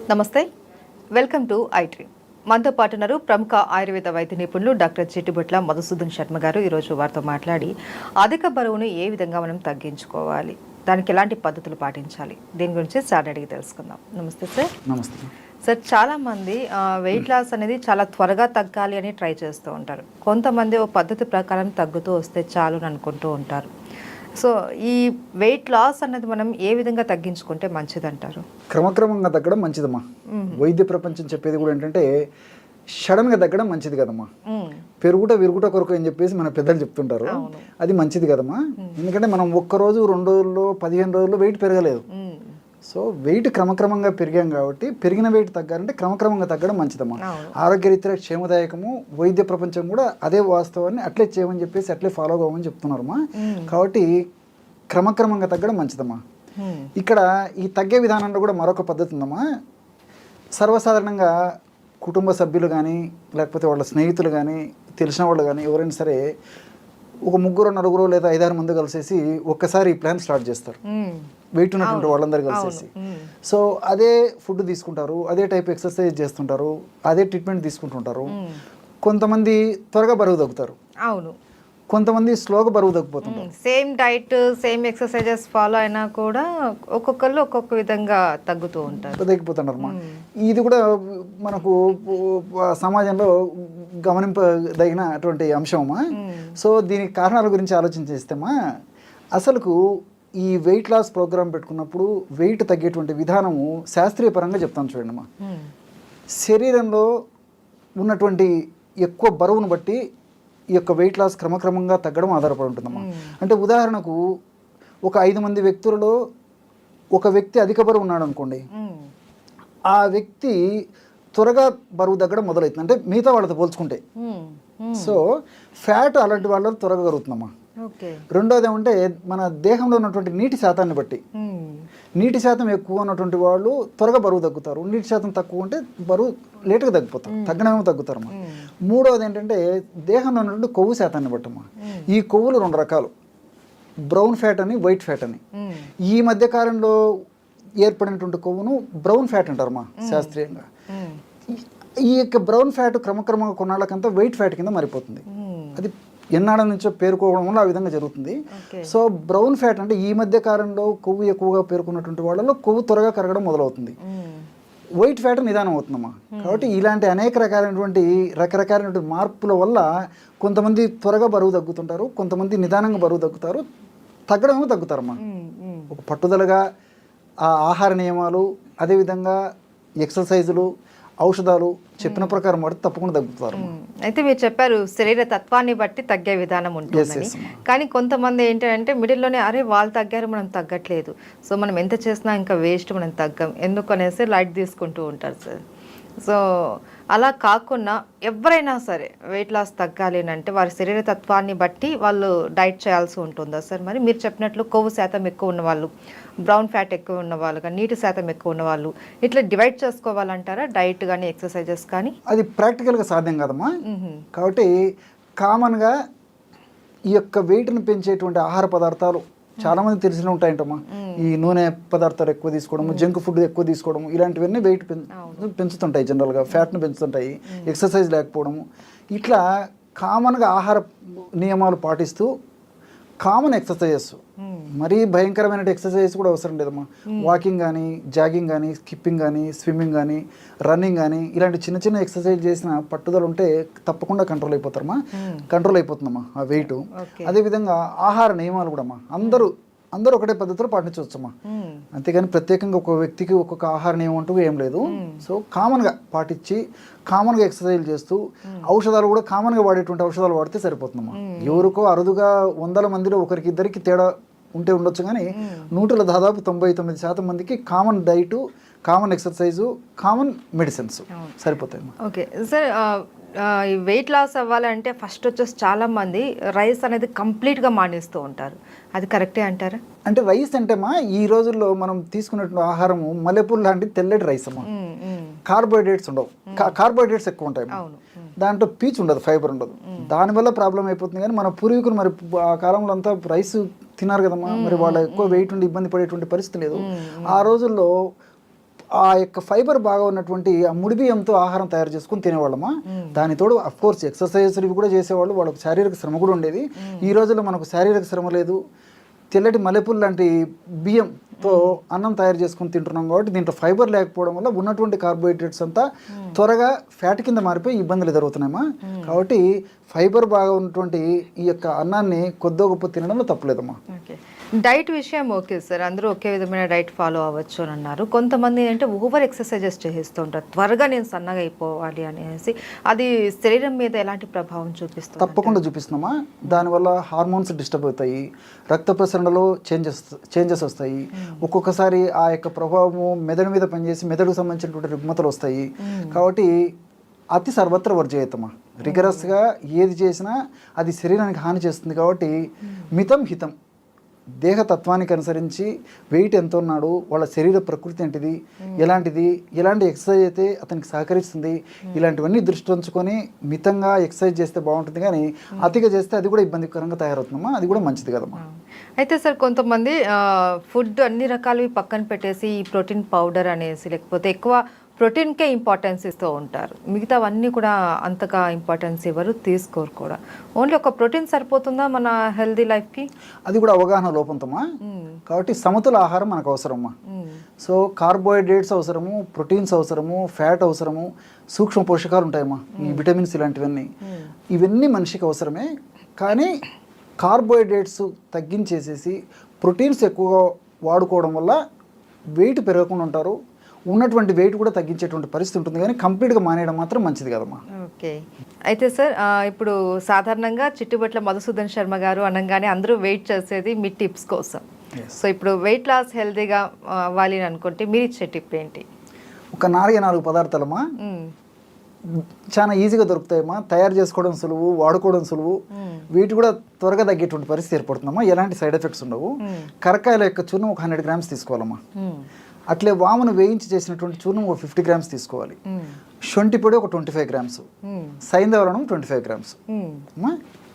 నమస్తే, welcome to iDream. మనతో పాటు ఉన్నారు ప్రముఖ ఆయుర్వేద వైద్య నిపుణులు డాక్టర్ చిట్టిబొట్ల మధుసూదన్ శర్మ గారు. ఈరోజు వారితో మాట్లాడి అధిక బరువును ఏ విధంగా మనం తగ్గించుకోవాలి, దానికి ఎలాంటి పద్ధతులు పాటించాలి, దీని గురించి సార్ అడిగి తెలుసుకుందాం. నమస్తే సార్. నమస్తే సార్. చాలామంది వెయిట్ లాస్ అనేది చాలా త్వరగా తగ్గాలి అని ట్రై చేస్తూ ఉంటారు. కొంతమంది ఓ పద్ధతి ప్రకారం తగ్గుతూ వస్తే చాలు అని అనుకుంటూ ఉంటారు. సో ఈ వెయిట్ లాస్ అన్నది మనం ఏ విధంగా తగ్గించుకుంటే మంచిదంటారు? క్రమక్రమంగా తగ్గడం మంచిదమ్మా. వైద్య ప్రపంచం చెప్పేది కూడా ఏంటంటే సడన్గా తగ్గడం మంచిది కదమ్మా. పెరుగుట విరుగుట కొరకు అని చెప్పేసి మన పెద్దలు చెప్తుంటారు. అది మంచిది కదమ్మా. ఎందుకంటే మనం ఒక్కరోజు 2 రోజుల్లో 15 రోజుల్లో వెయిట్ పెరగలేదు. సో వెయిట్ క్రమక్రమంగా పెరిగాం కాబట్టి పెరిగిన వెయిట్ తగ్గాలంటే క్రమక్రమంగా తగ్గడం మంచిదమ్మా. ఆరోగ్యరీత్యా క్షేమదాయకము. వైద్య ప్రపంచం కూడా అదే వాస్తవాన్ని అట్లే చేయమని చెప్పేసి అట్లే ఫాలో అవ్వమని చెప్తున్నారమ్మా. కాబట్టి క్రమక్రమంగా తగ్గడం మంచిదమ్మా. ఇక్కడ ఈ తగ్గే విధానంలో కూడా మరొక పద్ధతి ఉందమ్మా. సర్వసాధారణంగా కుటుంబ సభ్యులు కానీ లేకపోతే వాళ్ళ స్నేహితులు కానీ తెలిసిన వాళ్ళు కానీ ఎవరైనా సరే ఒక 3, 4 లేదా 5, 6 మంది కలిసేసి ఒక్కసారి ఈ ప్లాన్ స్టార్ట్ చేస్తారు. వెయిట్ ఉన్నటువంటి వాళ్ళందరూ కలిసేసి. సో అదే ఫుడ్ తీసుకుంటారు, అదే టైప్ ఎక్సర్సైజ్ చేస్తుంటారు, అదే ట్రీట్మెంట్ తీసుకుంటుంటారు. కొంతమంది త్వరగా బరువు తగ్గుతారు, అవును. కొంతమంది స్లోగా బరువు తగ్గిపోతుంటారు. Same diet same exercises follow అయినా కూడా ఒక్కొక్కళ్ళు ఒక్కొక్క విధంగా తగ్గిపోతుంటారు. ఇది కూడా మనకు సమాజంలో గమనింపదగినటువంటి అంశమా. సో దీనికి కారణాల గురించి ఆలోచించేస్తేమా, అసలుకు ఈ వెయిట్ లాస్ ప్రోగ్రామ్ పెట్టుకున్నప్పుడు వెయిట్ తగ్గేటువంటి విధానము శాస్త్రీయ పరంగా చెప్తాను చూడండి. శరీరంలో ఉన్నటువంటి ఎక్కువ బరువును బట్టి ఈ యొక్క వెయిట్ లాస్ క్రమక్రమంగా తగ్గడం ఆధారపడి ఉంటుందమ్మా. అంటే ఉదాహరణకు ఒక 5 మంది వ్యక్తులలో ఒక వ్యక్తి అధిక బరువు ఉన్నాడు అనుకోండి, ఆ వ్యక్తి త్వరగా బరువు తగ్గడం మొదలవుతుంది, అంటే మిగతా వాళ్ళతో పోల్చుకుంటే. సో ఫ్యాట్ అలాంటి వాళ్ళలో త్వరగా కరుగుతుందమ్మా. రెండోది ఏమంటే మన దేహంలో ఉన్నటువంటి నీటి శాతాన్ని బట్టి, నీటి శాతం ఎక్కువ ఉన్నటువంటి వాళ్ళు త్వరగా బరువు తగ్గుతారు, నీటి శాతం తక్కువ ఉంటే బరువు లేటుగా తగ్గిపోతారు, తగ్గడమేమో తగ్గుతారమ్మా. మూడవది ఏంటంటే దేహంలో ఉన్నటువంటి కొవ్వు శాతాన్ని బట్టమ్మా. ఈ కొవ్వులు 2 రకాలు, బ్రౌన్ ఫ్యాట్ అని, వైట్ ఫ్యాట్ అని. ఈ మధ్య కాలంలో ఏర్పడినటువంటి కొవ్వును బ్రౌన్ ఫ్యాట్ అంటారమ్మా శాస్త్రీయంగా. ఈ యొక్క బ్రౌన్ ఫ్యాట్ క్రమక్రమంగా కొన్నాళ్ళకంతా వైట్ ఫ్యాట్ కింద మారిపోతుంది. అది ఎన్నాళ్ళ నుంచో పేరుకోవడం వల్ల ఆ విధంగా జరుగుతుంది. సో బ్రౌన్ ఫ్యాట్ అంటే ఈ మధ్య కాలంలో కొవ్వు ఎక్కువగా పేర్కొన్నటువంటి వాళ్ళలో కొవ్వు త్వరగా కరగడం మొదలవుతుంది. వైట్ ఫ్యాట్ నిదానం అవుతుందమ్మా. కాబట్టి ఇలాంటి అనేక రకరకాలైనటువంటి మార్పుల వల్ల కొంతమంది త్వరగా బరువు తగ్గుతుంటారు, కొంతమంది నిదానంగా బరువు తగ్గుతారు, తగ్గడమేమో తగ్గుతారమ్మా. ఒక పట్టుదలగా ఆ ఆహార నియమాలు, అదేవిధంగా ఎక్సర్సైజులు, ఔషధాలు చెప్పిన ప్రకారం వాడితే తప్పకుండా తగ్గుతారు. అయితే మీరు చెప్పారు శరీర తత్వాన్ని బట్టి తగ్గే విధానం ఉంటుంది. కానీ కొంతమంది ఏంటంటే మిడిల్లోనే అరే వాళ్ళు తగ్గారు మనం తగ్గట్లేదు, సో మనం ఎంత చేసినా ఇంకా వేస్ట్, మనం తగ్గం ఎందుకు అనేసి లైట్ తీసుకుంటూ ఉంటారు సార్. సో అలా కాకుండా ఎవరైనా సరే వెయిట్ లాస్ తగ్గాలి అని అంటే వారి శరీర తత్వాన్ని బట్టి వాళ్ళు డైట్ చేయాల్సి ఉంటుందా సార్? మరి మీరు చెప్పినట్లు కొవ్వు శాతం ఎక్కువ ఉన్నవాళ్ళు, బ్రౌన్ ఫ్యాట్ ఎక్కువ ఉన్న వాళ్ళు కానీ, నీటి శాతం ఎక్కువ ఉన్న వాళ్ళు, ఇట్లా డివైడ్ చేసుకోవాలంటారా డైట్ కానీ ఎక్సర్సైజెస్ కానీ? అది ప్రాక్టికల్గా సాధ్యం కాదమ్మా. కాబట్టి కామన్గా ఈ యొక్క వెయిట్ను పెంచేటువంటి ఆహార పదార్థాలు చాలామంది తెలిసిన ఉంటాయంటమ్మా. ఈ నూనె పదార్థాలు ఎక్కువ తీసుకోవడము, జంక్ ఫుడ్ ఎక్కువ తీసుకోవడము, ఇలాంటివన్నీ వెయిట్ పెంచుతుంటాయి, జనరల్గా ఫ్యాట్ను పెంచుతుంటాయి, ఎక్సర్సైజ్ లేకపోవడము. ఇట్లా కామన్గా ఆహార నియమాలు పాటిస్తూ కామన్ ఎక్సర్సైజెస్, మరీ భయంకరమైన ఎక్సర్సైజెస్ కూడా అవసరం లేదమ్మా. వాకింగ్ కానీ, జాగింగ్ కానీ, స్కిప్పింగ్ కానీ, స్విమ్మింగ్ కానీ, రన్నింగ్ కానీ, ఇలాంటి చిన్న చిన్న ఎక్సర్సైజ్ చేసిన పట్టుదల ఉంటే తప్పకుండా కంట్రోల్ అయిపోతుందమ్మా ఆ వెయిట్. అదేవిధంగా ఆహార నియమాలు కూడా అమ్మా అందరూ ఒకటే పద్ధతిలో పాటించవచ్చమ్మా. అంతేగాని ప్రత్యేకంగా ఒక వ్యక్తికి ఒక్కొక్క ఆహార నియమం అంటూ ఏం లేదు. సో కామన్గా పాటించి కామన్గా ఎక్సర్సైజ్ చేస్తూ ఔషధాలు కూడా కామన్గా వాడేటువంటి ఔషధాలు వాడితే సరిపోతుందమ్మా. ఎవరికో అరుదుగా 100 మందిలో ఒకరికి ఇద్దరికి తేడా ఉంటే ఉండొచ్చు, కానీ 100లో దాదాపు 99% మందికి common diet, common exercise, common medicines సరిపోతాయి. ఓకే సార్, ఈ వెయిట్ లాస్ అవ్వాలంటే ఫస్ట్ వచ్చేసి చాలామంది రైస్ అనేది కంప్లీట్గా మానేస్తూ ఉంటారు, అది కరెక్టే అంటారా? అంటే రైస్ అంటేమా ఈ రోజుల్లో మనం తీసుకున్నటువంటి ఆహారము మల్లెపూలు లాంటి తెల్లటి రైస్ అమ్మా. కార్బోహైడ్రేట్స్ ఉండవు, కార్బోహైడ్రేట్స్ ఎక్కువ ఉంటాయి, దాంట్లో పీచు ఉండదు, ఫైబర్ ఉండదు. దానివల్ల ప్రాబ్లం అయిపోతుంది. కానీ మన పూర్వీకులు మరి ఆ కాలంలో అంతా రైస్ తిన్నారు కదమ్మా, మరి వాళ్ళ ఎక్కువ వెయిట్ ఉండి ఇబ్బంది పడేటువంటి పరిస్థితి లేదు. ఆ రోజుల్లో ఆ యొక్క ఫైబర్ బాగా ఉన్నటువంటి ఆ ముడి బియ్యంతో ఆహారం తయారు చేసుకుని తినేవాళ్ళమా. దానితోడు కోర్స్ ఎక్సర్సైజ్ ఇవి కూడా చేసేవాళ్ళు, వాళ్ళకి శారీరక శ్రమ కూడా ఉండేది. ఈ రోజుల్లో మనకు శారీరక శ్రమ లేదు, తెల్లటి మల్లెపూలు లాంటి బియ్యంతో అన్నం తయారు చేసుకుని తింటున్నాం కాబట్టి దీంట్లో ఫైబర్ లేకపోవడం వల్ల ఉన్నటువంటి కార్బోహైడ్రేట్స్ అంతా త్వరగా ఫ్యాట్ కింద మారిపోయి ఇబ్బందులు ఎదురవుతున్నాయమ్మా. కాబట్టి ఫైబర్ బాగా ఉన్నటువంటి ఈ యొక్క అన్నాన్ని కొద్దో గొప్ప తినడంలో తప్పలేదమ్మా. ఓకే, డైట్ విషయం ఓకే సార్, అందరూ ఒకే విధమైన డైట్ ఫాలో అవ్వచ్చు అని అన్నారు. కొంతమంది అంటే ఓవర్ ఎక్సర్సైజెస్ చేస్తూ ఉంటారు, త్వరగా నేను సన్నగా అయిపోవాలి అనేసి. అది శరీరం మీద ఎలాంటి ప్రభావం చూపిస్తుంది? తప్పకుండా చూపిస్తున్నామా. దానివల్ల హార్మోన్స్ డిస్టర్బ్ అవుతాయి, రక్త ప్రసరణలో చేంజెస్ వస్తాయి. ఒక్కొక్కసారి ఆ యొక్క ప్రభావము మెదడు మీద పనిచేసి మెదడుకు సంబంధించినటువంటి రుగ్మతలు వస్తాయి. కాబట్టి అతి సర్వత్ర వర్జయతమా. రిగరస్గా ఏది చేసినా అది శరీరానికి హాని చేస్తుంది. కాబట్టి మితం హితం, దేహతత్వానికి అనుసరించి వెయిట్ ఎంత ఉన్నాడు, వాళ్ళ శరీర ప్రకృతి ఏంటిది, ఎలాంటి ఎక్సర్సైజ్ అయితే అతనికి సహకరిస్తుంది, ఇలాంటివన్నీ దృష్టి ఉంచుకొని మితంగా ఎక్సర్సైజ్ చేస్తే బాగుంటుంది. కానీ అతిగా చేస్తే అది కూడా ఇబ్బందికరంగా తయారవుతుందమ్మా, అది కూడా మంచిది కదమ్మా. అయితే సార్ కొంతమంది ఫుడ్ అన్ని రకాలవి పక్కన పెట్టేసి ఈ ప్రోటీన్ పౌడర్ అనేసి లేకపోతే ఎక్కువ ప్రోటీన్కే ఇంపార్టెన్స్ ఇస్తూ ఉంటారు, మిగతావన్నీ కూడా అంతగా ఇంపార్టెన్స్ ఇవ్వరు, తీసుకోరు కూడా. ఓన్లీ ఒక ప్రోటీన్ సరిపోతుందా మన హెల్దీ లైఫ్కి? అది కూడా అవగాహన లోపంతమా. కాబట్టి సమతుల ఆహారం మనకు అవసరమ్మా. సో కార్బోహైడ్రేట్స్ అవసరము, ప్రోటీన్స్ అవసరము, ఫ్యాట్ అవసరము, సూక్ష్మ పోషకాలు ఉంటాయమ్మా, ఈ విటమిన్స్ ఇవన్నీ మనిషికి అవసరమే. కానీ కార్బోహైడ్రేట్స్ తగ్గించేసేసి ప్రోటీన్స్ ఎక్కువగా వాడుకోవడం వల్ల వెయిట్ పెరగకుండా ఉంటారు, ఉన్నటువంటి వెయిట్ కూడా తగ్గించేటువంటి పరిస్థితి ఉంటుంది. కానీ కంప్లీట్గా మానేయడం మాత్రం మంచిది కదమ్మా. ఓకే, అయితే సార్ ఇప్పుడు సాధారణంగా చిట్టుబట్ల మధుసూదన్ శర్మ గారు అనగానే అందరూ వెయిట్ చేసేది మీ టిప్స్ కోసం. సో ఇప్పుడు వెయిట్ లాస్ హెల్తీగా అవ్వాలి అని అనుకుంటే మీరు ఇచ్చే టిప్ ఏంటి? ఒక 4 పదార్థాలమ్మా, చాలా ఈజీగా దొరుకుతాయమ్మా, తయారు చేసుకోవడం సులువు, వాడుకోవడం సులువు, వీటి కూడా త్వరగా తగ్గేటువంటి పరిస్థితి ఏర్పడుతుందమ్మా, ఎలాంటి సైడ్ ఎఫెక్ట్స్ ఉండవు. కరక్కాయల యొక్క చూర్ణం ఒక 100 గ్రామ్స్ తీసుకోవాలమ్మా. అట్లే వామును వేయించి చేసినటువంటి చూర్ణం ఒక 50 గ్రామ్స్ తీసుకోవాలి. శొంఠి పొడి ఒక 25 గ్రామ్స్, సైంధవరణం 25 గ్రామ్స్,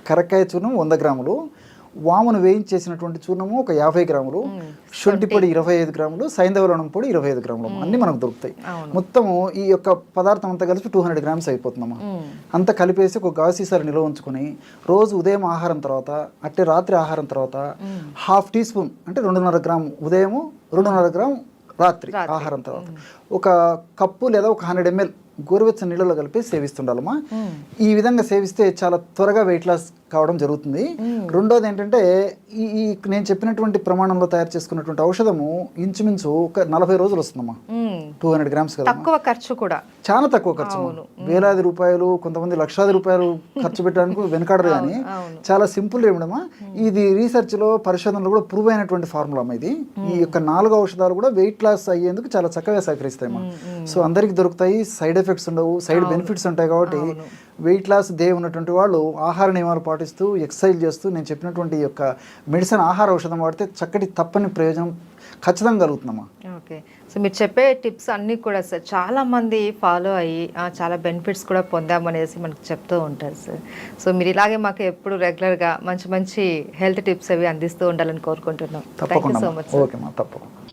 కరక్కాయ చూర్ణం 100 గ్రాములు, వామును వేయించి చేసినటువంటి చూర్ణము ఒక 50 గ్రాములు, శొంఠి పొడి 25 గ్రాములు, సైంధవరణం పొడి 25 గ్రాములు, అన్నీ మనకు దొరుకుతాయి. మొత్తము ఈ యొక్క పదార్థం అంతా కలిపి 200 గ్రామ్స్ అయిపోతుందమ్మా. అంతా కలిపేసి ఒక గాజు సీసాలు నిల్వ ఉంచుకొని రోజు ఉదయం ఆహారం తర్వాత అట్టే రాత్రి ఆహారం తర్వాత 1/2 టీ స్పూన్ అంటే 2.5 గ్రాము ఉదయము, 2.5 గ్రాము రాత్రి ఆహారం తర్వాత ఒక కప్పు లేదా ఒక 100 ml గోరువెచ్చని నీళ్ళలో కలిపి సేవిస్తుండాలమ్మా. ఈ విధంగా సేవిస్తే చాలా త్వరగా వెయిట్ లాస్ కావడం జరుగుతుంది. రెండోది ఏంటంటే ఈ నేను చెప్పినటువంటి ప్రమాణంలో తయారు చేసుకున్నటువంటి ఔషధము ఇంచుమించు ఒక 40 రోజులు వస్తుందమ్మా. 200 గ్రామ్స్ కదా, తక్కువ ఖర్చు కూడా, చాలా తక్కువ ఖర్చు. వేలాది రూపాయలు, కొంతమంది లక్షాది రూపాయలు ఖర్చు పెట్టడానికి వెనకాడరు. కానీ చాలా సింపుల్ ఏమిడమ్మా, ఇది రీసెర్చ్లో పరిశోధనలో కూడా ప్రూవ్ అయినటువంటి ఫార్ములా అమ్మా. ఇది ఈ యొక్క 4 ఔషధాలు కూడా వెయిట్ లాస్ అయ్యేందుకు చాలా చక్కగా సహకరిస్తాయమ్మా. సో అందరికి దొరుకుతాయి, సైడ్ ఎఫెక్ట్స్ ఉండవు, సైడ్ బెనిఫిట్స్ ఉంటాయి. కాబట్టి వెయిట్ లాస్ ఉన్నటువంటి వాళ్ళు ఆహార నియమాలు పాటిస్తూ ఎక్సర్సైజ్ చేస్తూ నేను చెప్పినటువంటి యొక్క మెడిసిన్ ఆహార ఔషధం వాడితే చక్కటి తప్పని ప్రయోజనం ఖచ్చితంగా కలుగుతుందమ్మా. ఓకే, సో మీరు చెప్పే టిప్స్ అన్నీ కూడా సార్ చాలా మంది ఫాలో అయ్యి చాలా బెనిఫిట్స్ కూడా పొందామనేసి మనకు చెప్తూ ఉంటారు సార్. సో మీరు ఇలాగే మాకు ఎప్పుడు రెగ్యులర్గా మంచి మంచి హెల్త్ టిప్స్ అవి అందిస్తూ ఉండాలని కోరుకుంటున్నాం. Thank you so much. Okay, తప్పకుండా.